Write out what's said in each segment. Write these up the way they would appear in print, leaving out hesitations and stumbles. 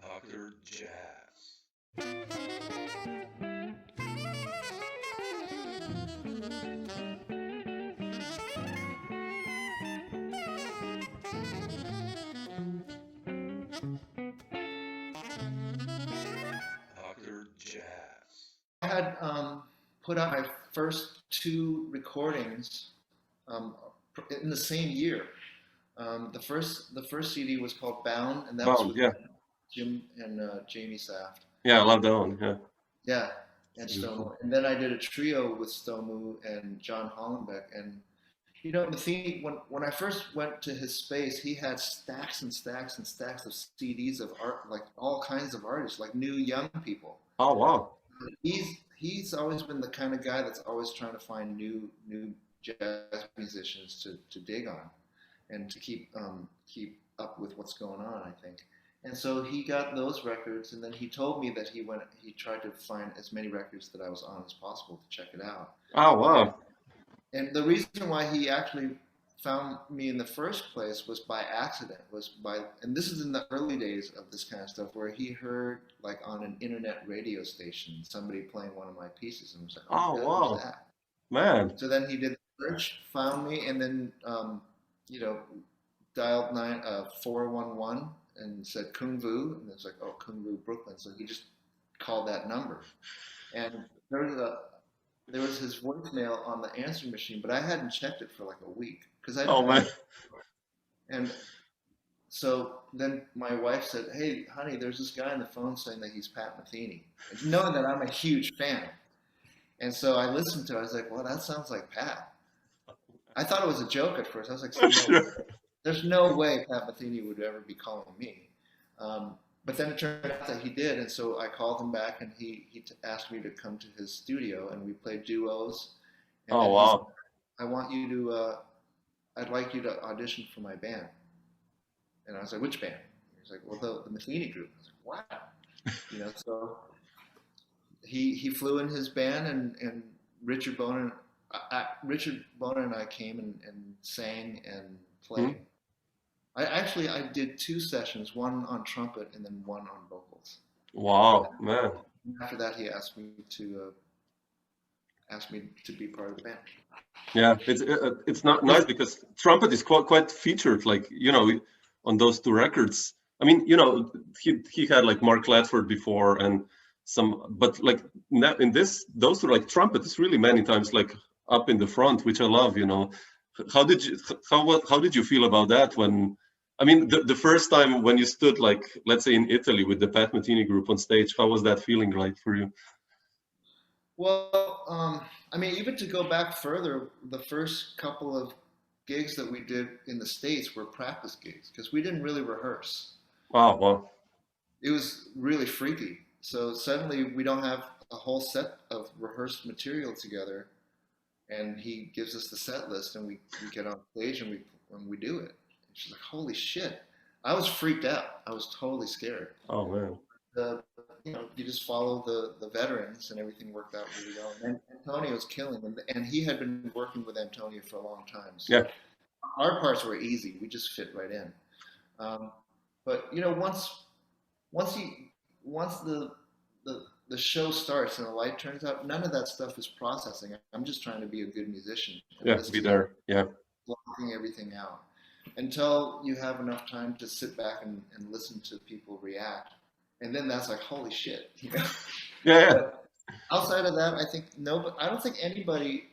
Dr. Jazz. Dr. Jazz. I had put out my first two recordings um, in the same year. The first CD was called Bound, and that was Bound, with yeah. Jim and Jamie Saft. Yeah, I love that one, yeah. Yeah, It's and beautiful. Stomu. And then I did a trio with Stomu and John Hollenbeck. And Metheny, when I first went to his space, he had stacks and stacks and stacks of CDs of art, like all kinds of artists, like new young people. Oh, wow. He's always been the kind of guy that's always trying to find new jazz musicians to dig on and to keep up with what's going on, I think. And so he got those records, and then he told me that he tried to find as many records that I was on as possible to check it out. Oh, wow. And the reason why he actually found me in the first place was by accident, and this is in the early days of this kind of stuff, where he heard like on an internet radio station somebody playing one of my pieces and was like, Oh, oh my God, wow. who's that? Man. So then he did the search, found me, and then you know dialed 411 and said Cuong Vu, and it's like, oh, Cuong Vu, Brooklyn. So he just called that number, and there was his voicemail on the answering machine, but I hadn't checked it for like a week because I Oh, didn't man. have. And so then my wife said, "Hey, honey, there's this guy on the phone saying that he's Pat Metheny," and knowing that I'm a huge fan. And so I listened to it. I was like, "Well, that sounds like Pat." I thought it was a joke at first. I was like, I'm sure. "There's no way Pat Metheny would ever be calling me." But then it turned out that he did, and so I called him back, and he asked me to come to his studio, and we played duos. And Oh, then he said, wow. "I want you to, I'd like you to audition for my band." And I was like, "Which band?" He's like, "Well, the Metheny Group." I was like, "Wow." So he flew in his band, and Richard Boner, Richard Boner and I came and sang and Hmm? played. I did two sessions, one on trumpet and then one on vocals. Wow, man. After that, he asked me to be part of the band. Yeah, it's not nice because trumpet is quite featured, like, on those two records. I mean, he had like Mark Ledford before and but like in those two, like trumpet is really many times like up in the front, which I love. How did you feel about that when, I mean, the first time when you stood, like, let's say in Italy with the Pat Metheny Group on stage, how was that feeling like for you? Well, I mean, even to go back further, the first couple of gigs that we did in the States were practice gigs because we didn't really rehearse. Wow, wow. It was really freaky. So suddenly we don't have a whole set of rehearsed material together, and he gives us the set list, and we get on stage and we do it. And she's like, "Holy shit!" I was freaked out. I was totally scared. Oh, man. The you just follow the veterans, and everything worked out really well. And Antonio was killing, and he had been working with Antonio for a long time. Yeah. So our parts were easy. We just fit right in. Um, but once the show starts and the light turns out, none of that stuff is processing. I'm just trying to be a good musician and Yeah, be there. Yeah. blocking everything out until you have enough time to sit back and listen to people react. And then that's like, holy shit. Yeah, yeah. But outside of that, I think I don't think anybody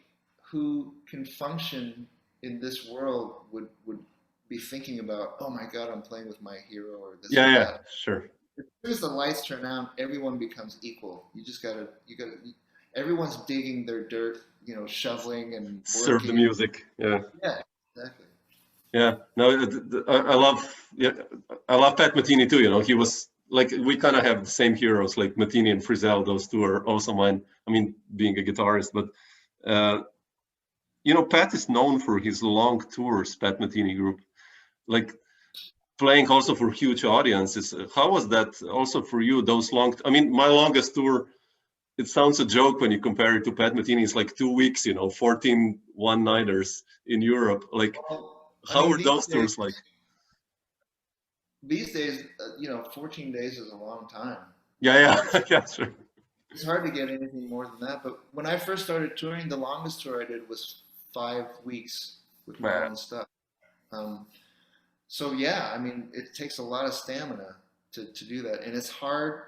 who can function in this world would be thinking about, oh my God, I'm playing with my hero or this or Yeah, that. sure. As soon as the lights turn on, everyone becomes equal. Everyone's digging their dirt, shoveling and Serve the working. music. Yeah. Yeah, exactly. Yeah. No, I love Pat Metheny too. He was like, we kind of have the same heroes, like Metheny and Frizzell. Those two are also mine. I mean, being a guitarist, but Pat is known for his long tours. Pat Metheny Group, like playing also for huge audiences. How was that also for you? Those long? I mean, my longest tour it sounds a joke when you compare it to Pat Metheny. It's like 2 weeks, 14 one-nighters in Europe. Like, Well, I how mean, were those tours like? these days, 14 days is a long time. Yeah, yeah, sure. It's hard to get anything more than that. But when I first started touring, the longest tour I did was 5 weeks with my Man. own stuff. So yeah, I mean, it takes a lot of stamina to do that, and it's hard.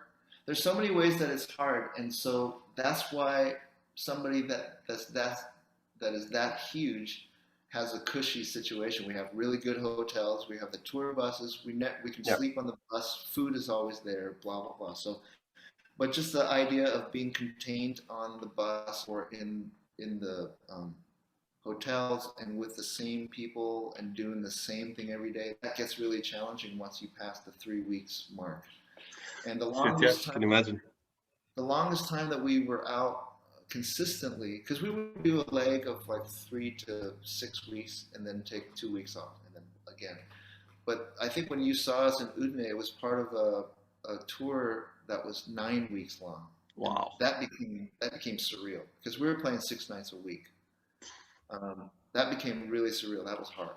There's so many ways that it's hard, and so that's why somebody that is that huge has a cushy situation. We have really good hotels. We have the tour buses. We can Yeah. sleep on the bus. Food is always there. Blah blah blah. So, but just the idea of being contained on the bus or in the hotels and with the same people and doing the same thing every day, that gets really challenging once you pass the 3 weeks mark. And Shit, yeah, I can imagine. the longest time that we were out consistently, because we would do a leg of like 3 to 6 weeks and then take 2 weeks off and then again. But I think when you saw us in Udine, it was part of a tour that was 9 weeks long. Wow. That became surreal because we were playing 6 nights a week. That became really surreal. That was hard.